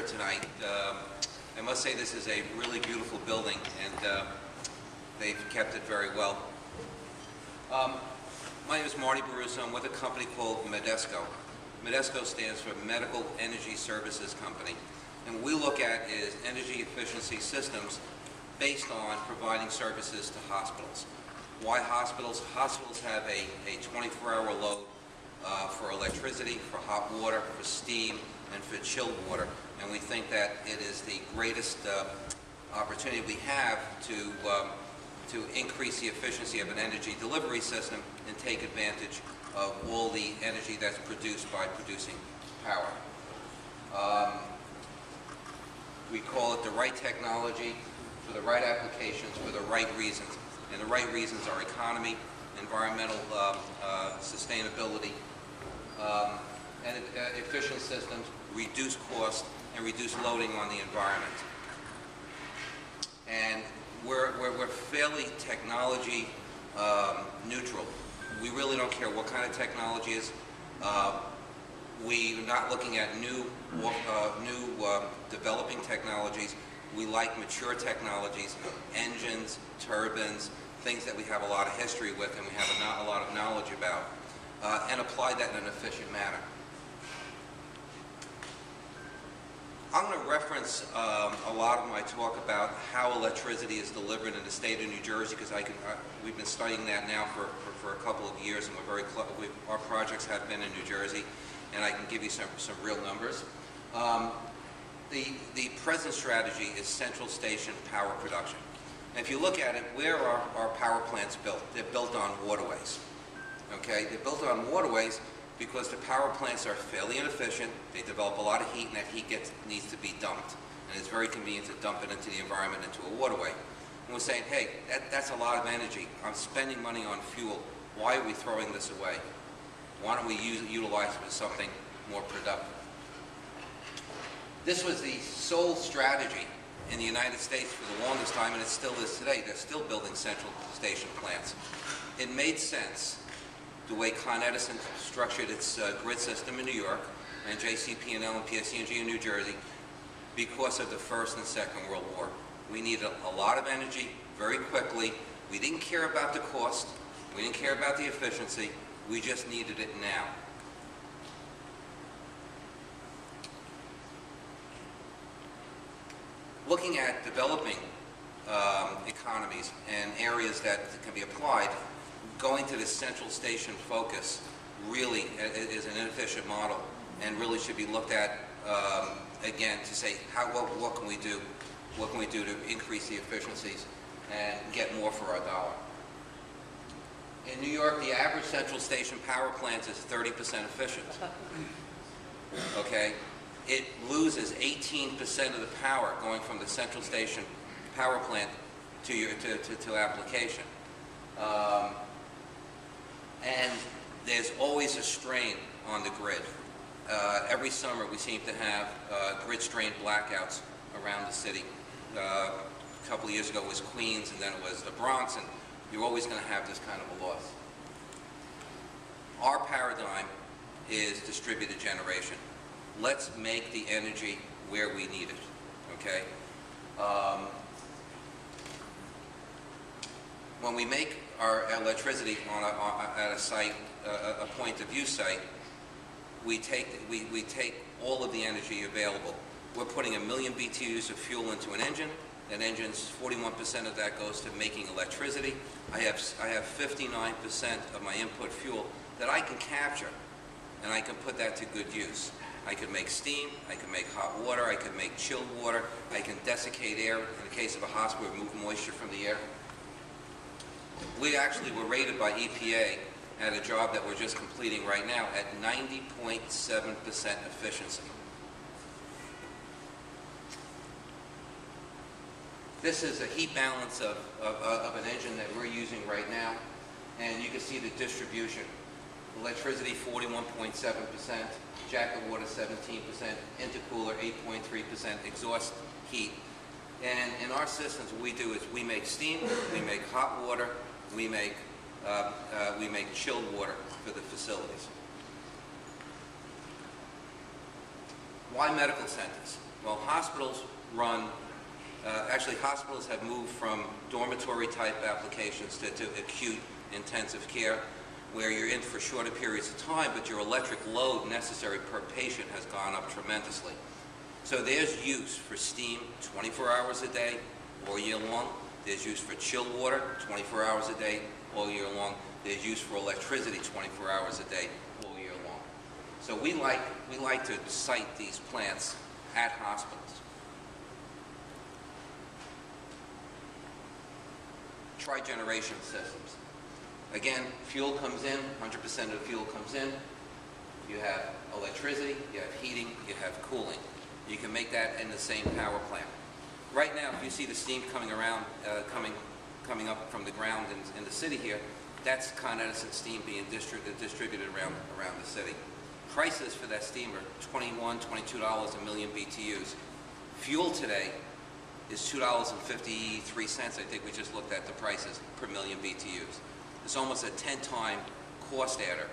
tonight. I must say this is a really beautiful building, and they've kept it very well. My name is Marty Borruso. I'm with a company called Medesco. Medesco stands for Medical Energy Services Company. And what we look at is energy efficiency systems based on providing services to hospitals. Why hospitals? Hospitals have a 24-hour load for electricity, for hot water, for steam, and for chilled water. And we think that it is the greatest opportunity we have to increase the efficiency of an energy delivery system and take advantage of all the energy that's produced by producing power. We call it the right technology for the right applications for the right reasons. And the right reasons are economy, environmental sustainability, and efficient systems, reduce cost, and reduce loading on the environment. And we're fairly technology neutral. We really don't care what kind of technology is. We're not looking at new developing technologies. We like mature technologies, engines, turbines, things that we have a lot of history with and we have a lot of knowledge about, and apply that in an efficient manner. I'm going to reference a lot of my talk about how electricity is delivered in the state of New Jersey, because we've been studying that now for a couple of years, and our projects have been in New Jersey, and I can give you some real numbers. The present strategy is central station power production. And if you look at it, where are our power plants built? They're built on waterways. Okay, they're built on waterways because the power plants are fairly inefficient. They develop a lot of heat, and that heat needs to be dumped. And it's very convenient to dump it into the environment, into a waterway. And we're saying, hey, that's a lot of energy. I'm spending money on fuel. Why are we throwing this away? Why don't we utilize it for something more productive? This was the sole strategy in the United States for the longest time, and it still is today. They're still building central station plants. It made sense the way Con Edison structured its grid system in New York, and JCP&L and PSE&G in New Jersey, because of the First and Second World War. We needed a lot of energy very quickly. We didn't care about the cost. We didn't care about the efficiency. We just needed it now. Looking at developing economies and areas that can be applied, going to this central station focus really is an inefficient model and really should be looked at again to say what can we do? What can we do to increase the efficiencies and get more for our dollar? In New York, the average central station power plant is 30% efficient. Okay? It loses 18% of the power going from the central station power plant to application. And there's always a strain on the grid. Every summer we seem to have grid strain blackouts around the city. A couple of years ago it was Queens, and then it was the Bronx, and you're always going to have this kind of a loss. Our paradigm is distributed generation. Let's make the energy where we need it, okay? When we make our electricity at a site, a point of use site, we take all of the energy available. We're putting 1 million BTUs of fuel into an engine. That engine's 41% of that goes to making electricity. I have 59% of my input fuel that I can capture, and I can put that to good use. I can make steam, I can make hot water, I can make chilled water, I can desiccate air. In the case of a hospital, remove moisture from the air. We actually were rated by EPA at a job that we're just completing right now at 90.7% efficiency. This is a heat balance of an engine that we're using right now, and you can see the distribution. Electricity 41.7%, jacket water 17%, intercooler 8.3%, exhaust heat. And in our systems, what we do is we make steam, we make hot water, we make chilled water for the facilities. Why medical centers? Well, hospitals run, actually hospitals have moved from dormitory type applications to acute intensive care, where you're in for shorter periods of time, but your electric load necessary per patient has gone up tremendously. So there's use for steam 24 hours a day, all year long. There's use for chilled water 24 hours a day, all year long. There's use for electricity 24 hours a day, all year long. So we like to site these plants at hospitals. Trigeneration systems. Again, fuel comes in, 100% of the fuel comes in. You have electricity, you have heating, you have cooling. You can make that in the same power plant. Right now, if you see the steam coming around, coming up from the ground in the city here, that's Con Edison steam being distributed around the city. Prices for that steam are $21, $22 a million BTUs. Fuel today is $2.53. I think we just looked at the prices per million BTUs. It's almost a 10-time cost adder.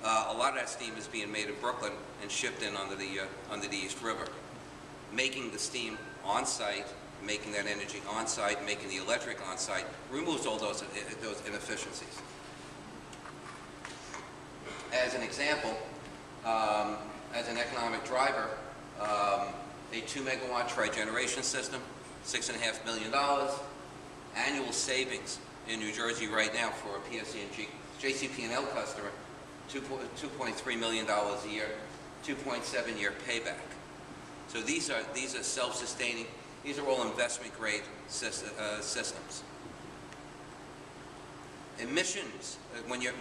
A lot of that steam is being made in Brooklyn and shipped in under the East River. Making the steam on site, making that energy on site, making the electric on site, removes all those inefficiencies. As an example, as an economic driver, a 2-megawatt trigeneration system, $6.5 million. Annual savings in New Jersey right now for a PSE&G JCP&L customer, $2.3 million a year, 2.7-year payback. So these are self-sustaining. These are all investment-grade systems. Emissions. When you're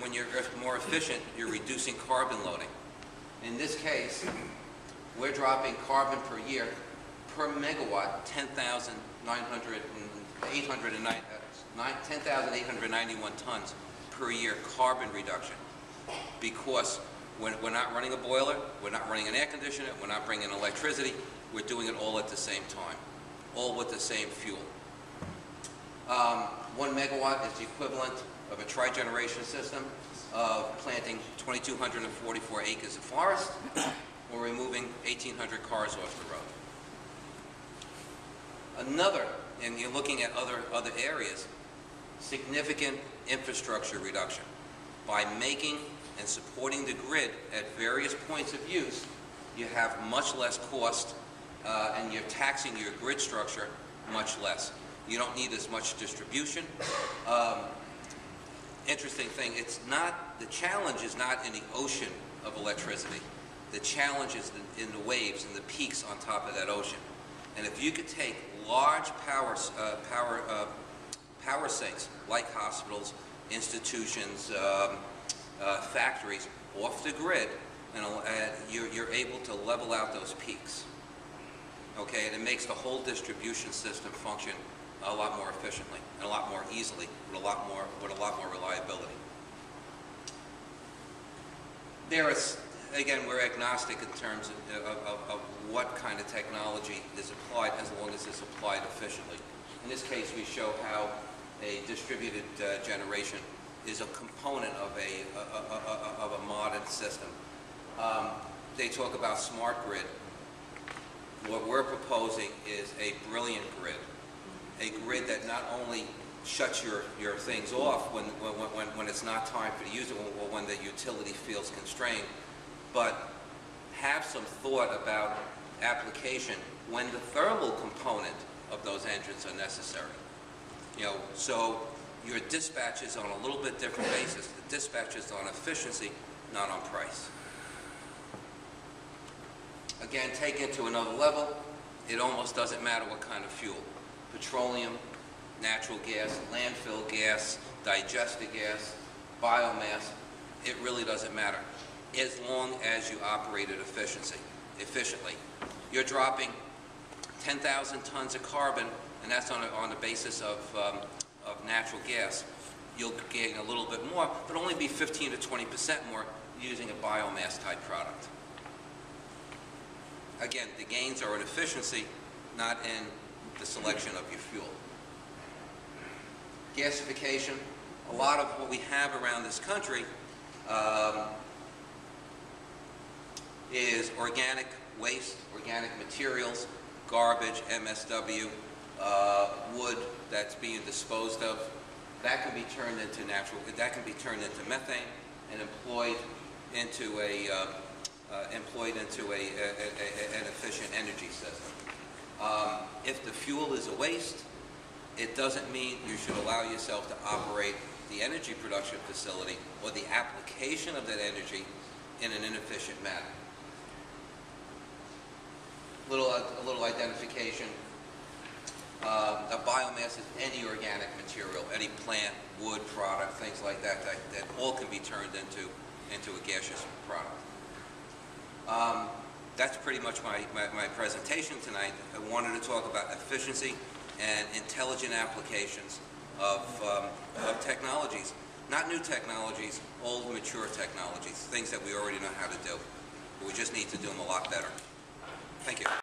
more efficient, you're reducing carbon loading. In this case, we're dropping carbon per year per megawatt 10,891 tons per year carbon reduction, because we're not running a boiler, we're not running an air conditioner, we're not bringing electricity, we're doing it all at the same time, all with the same fuel. 1 megawatt is the equivalent of a trigeneration system of planting 2,244 acres of forest or removing 1,800 cars off the road. Another, and you're looking at other areas, significant infrastructure reduction. By making and supporting the grid at various points of use, you have much less cost and you're taxing your grid structure much less. You don't need as much distribution. Interesting thing, the challenge is not in the ocean of electricity. The challenge is in the waves and the peaks on top of that ocean. And if you could take large power sinks like hospitals, institutions, factories off the grid, and you're able to level out those peaks. Okay, and it makes the whole distribution system function a lot more efficiently and a lot more easily with a lot more reliability. Again, we're agnostic in terms of what kind of technology is applied, as long as it's applied efficiently. In this case, we show how a distributed generation is a component of a modern system. They talk about smart grid. What we're proposing is a brilliant grid, a grid that not only shuts your things off when it's not time for the user or when the utility feels constrained, but have some thought about application when the thermal component of those engines are necessary. So your dispatch is on a little bit different basis. The dispatch is on efficiency, not on price. Again, take it to another level. It almost doesn't matter what kind of fuel. Petroleum, natural gas, landfill gas, digested gas, biomass, it really doesn't matter, as long as you operate it efficiently. You're dropping 10,000 tons of carbon, and that's on the basis of natural gas. You'll gain a little bit more, but only be 15 to 20% more using a biomass type product. Again, the gains are in efficiency, not in the selection of your fuel. Gasification. A lot of what we have around this country is organic waste, organic materials, garbage, MSW, wood that's being disposed of, that can be turned into methane and employed into an efficient energy system. If the fuel is a waste, it doesn't mean you should allow yourself to operate the energy production facility or the application of that energy in an inefficient manner. A little identification. A biomass is any organic material, any plant, wood product, things like that, that all can be turned into a gaseous product. That's pretty much my presentation tonight. I wanted to talk about efficiency and intelligent applications of technologies. Not new technologies, old, mature technologies, things that we already know how to do. But we just need to do them a lot better. Thank you.